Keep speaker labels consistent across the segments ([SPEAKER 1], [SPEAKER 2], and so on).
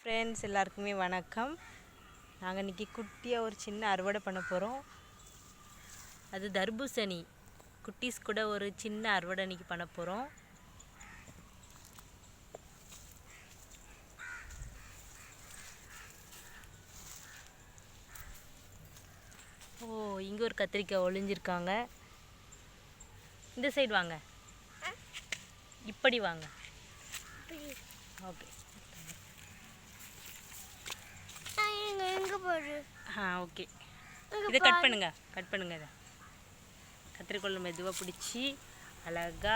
[SPEAKER 1] Friends எல்லாருக்குமே வணக்கம். நாங்கள் இன்றைக்கி குட்டியாக ஒரு சின்ன அறுவடை பண்ண போகிறோம். அது தர்பூசணி குட்டீஸ் கூட ஒரு சின்ன அறுவடை இன்றைக்கி பண்ண போகிறோம். ஓ, இங்கே ஒரு கத்திரிக்காய் ஒளிஞ்சிருக்காங்க. இந்த சைடு வாங்க, இப்படி வாங்க. Okay, okay. இதை கட் பண்ணுங்க இதை கத்திரிக்கோள் மெதுவாக பிடிச்சி அழகா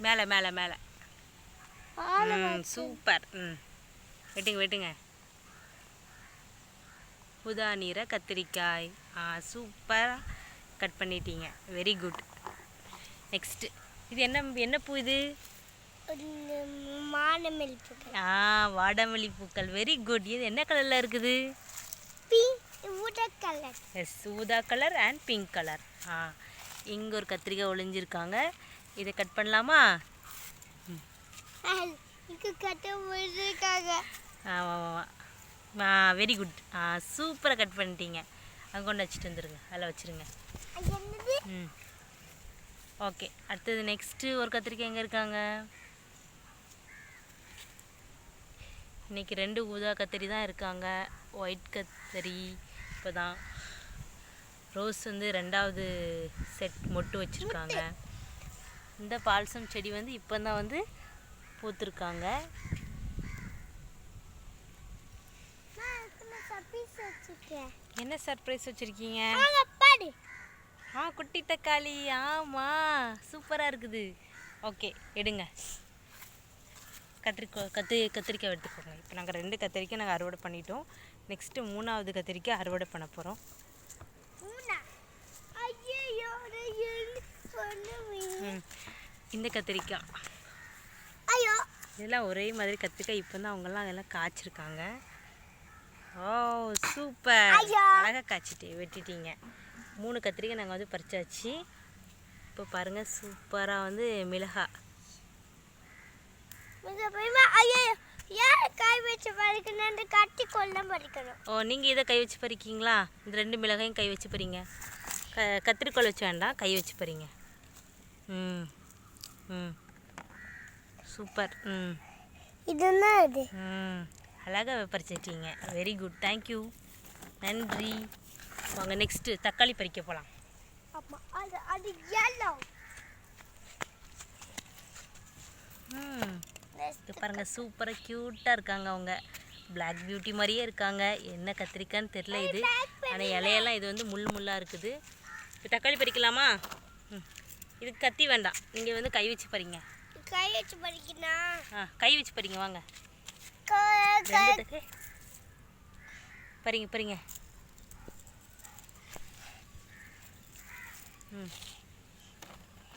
[SPEAKER 1] மேலே மேலே மேலே சூப்பர். வெட்டுங்க புதா நீரை கத்திரிக்காய் சூப்பராக கட் பண்ணிட்டீங்க. Very good. நெக்ஸ்ட்டு இது என்ன பூ? இது வாடாமல்லி பூக்கள். Very good. இது என்ன கலரில் இருக்குது? எஸ், ஊதா கலர் அண்ட் பிங்க் கலர். இங்கே ஒரு கத்திரிக்காய் ஒளிஞ்சிருக்காங்க. இதை கட் பண்ணலாமா? Very good. சூப்பராக கட் பண்ணிட்டீங்க. அங்கே கொண்டு வச்சுட்டு வந்துடுங்க, அதில் வச்சுருங்க. ஓகே, அடுத்தது நெக்ஸ்ட்டு ஒரு கத்திரிக்காய் எங்கே இருக்காங்க? இன்றைக்கி 2 ஊதா கத்திரி தான் இருக்காங்க. ஒயிட் கத்திரி இப்போ தான். ரோஸ் வந்து 2வது செட் மொட்டு வச்சுருக்காங்க. இந்த பால்சம் செடி வந்து இப்போ தான் வந்து பூத்துருக்காங்க. என்ன சர்ப்ரைஸ் வச்சுருக்கீங்க? குட்டி தக்காளி. ஆமாம், சூப்பராக இருக்குது. ஓகே, எடுங்க. கத்திரிக்காய் எடுத்துக்கோங்க. இப்போ நாங்கள் 2 கத்திரிக்காய் நாங்கள் அறுவடை பண்ணிட்டோம். நெக்ஸ்ட்டு 3வது கத்திரிக்காய் அறுவடை பண்ண போகிறோம். இந்த கத்திரிக்காய் இதெல்லாம் ஒரே மாதிரி கத்திரிக்காய். இப்போ தான் அவங்கெல்லாம் அதெல்லாம் காய்ச்சிருக்காங்க. ஓ, சூப்பர். அழகாக காய்ச்சிட்டு வெட்டிட்டீங்க. 3 கத்திரிக்காய் நாங்கள் வந்து பறிச்சாச்சு. இப்போ பாருங்கள், சூப்பராக வந்து மிளகாய். ஓ, நீங்கள் இதை கை வச்சு பறிக்கீங்களா? இந்த 2 மிளகாயும் கை வச்சு பறிங்க. கத்திரிக்கோள் வச்சு வேண்டாம், கை வச்சு பறிங்க. சூப்பர். அழகாக பறிச்சிட்டீங்க. Very good. தேங்க்யூ, நன்றி. வாங்க நெக்ஸ்ட்டு தக்காளி பறிக்க போகலாம். இது பாருங்கள், சூப்பராக க்யூட்டாக இருக்காங்க. அவங்க பிளாக் பியூட்டி மாதிரியே இருக்காங்க. என்ன கத்திரிக்கான்னு தெரில இது, ஆனால் இலையெல்லாம் இது வந்து முள்ளாக இருக்குது. இப்போ தக்காளி பறிக்கலாமா? இதுக்கு கத்தி வேண்டாம், நீங்கள் வந்து கை வச்சு பறிங்க. கை வச்சு பறிங்க. வாங்க, பறிங்க.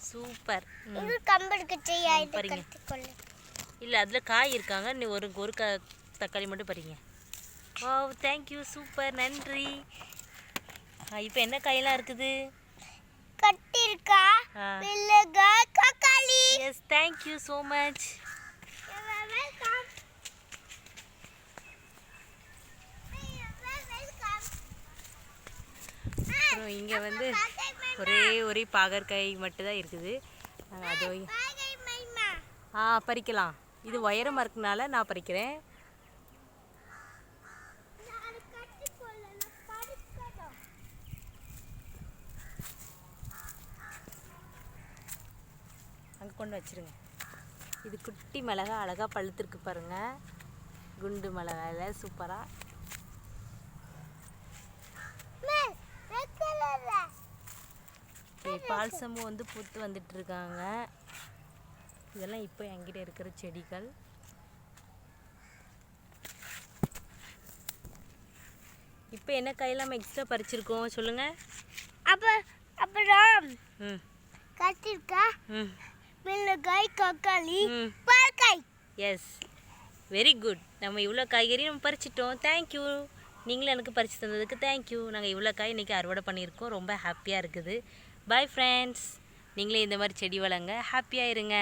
[SPEAKER 1] சூப்பர். பறிங்க. இல்லை, அதில் காய் இருக்காங்க. நீ ஒரு தக்காளி மட்டும் பறிங்க. ஓ, தேங்க்யூ, சூப்பர், நன்றி. இப்போ என்ன காயெல்லாம் இருக்குது? Yes, thank you so much. அப்புறம் இங்கே வந்து ஒரே பாகற்காய் மட்டும்தான் இருக்குது. அது பறிக்கலாம். இது உயரமாக இருக்கனால நான் பறிக்கிறேன். அங்கே கொண்டு வச்சுருங்க. இது குட்டி மிளகா அழகாக பழுத்துருக்கு பாருங்கள். குண்டு மிளகாயில் சூப்பராக. பால்சமும் வந்து பூத்து வந்துட்டு இருக்காங்க. இதெல்லாம் இப்போ என்கிட்ட இருக்கிற செடிகள். இப்போ என்ன காயெல்லாம் எக்ஸ்ட்ரா பறிச்சிருக்கோம் சொல்லுங்கள்.
[SPEAKER 2] அப்புறம் கத்திரிக்காய், மிளகாய், தக்காளி, பாகற்காய்.
[SPEAKER 1] Yes, very good. நம்ம இவ்வளோ காய்கறி நம்ம பறிச்சிட்டோம். தேங்க்யூ. நீங்களும் எனக்கு பறித்து தந்ததுக்கு தேங்க்யூ. நாங்கள் இவ்வளோ காய் இன்றைக்கி அறுவடை பண்ணியிருக்கோம். ரொம்ப ஹாப்பியாக இருக்குது. Bye friends. நீங்களே இந்த மாதிரி செடி வளங்க, ஹாப்பியாக இருங்க.